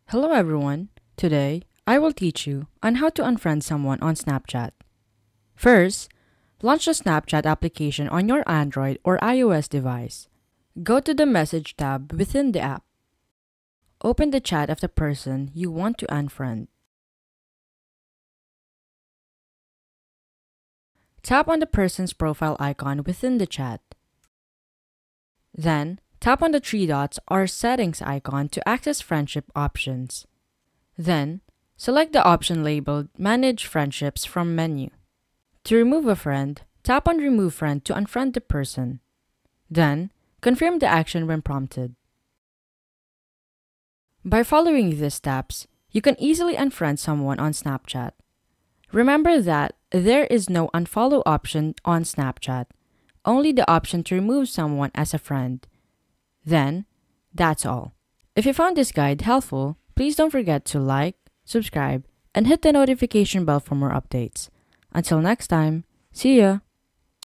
Hello everyone. Today, I will teach you on how to unfriend someone on Snapchat. First, launch the Snapchat application on your Android or iOS device. Go to the Message tab within the app. Open the chat of the person you want to unfriend. Tap on the person's profile icon within the chat. Then, tap on the three dots or settings icon to access friendship options. Then, select the option labeled Manage Friendships from menu. To remove a friend, tap on Remove Friend to unfriend the person. Then, confirm the action when prompted. By following these steps, you can easily unfriend someone on Snapchat. Remember that there is no unfollow option on Snapchat, only the option to remove someone as a friend. Then, that's all. If you found this guide helpful, please don't forget to like, subscribe, and hit the notification bell for more updates. Until next time, see ya!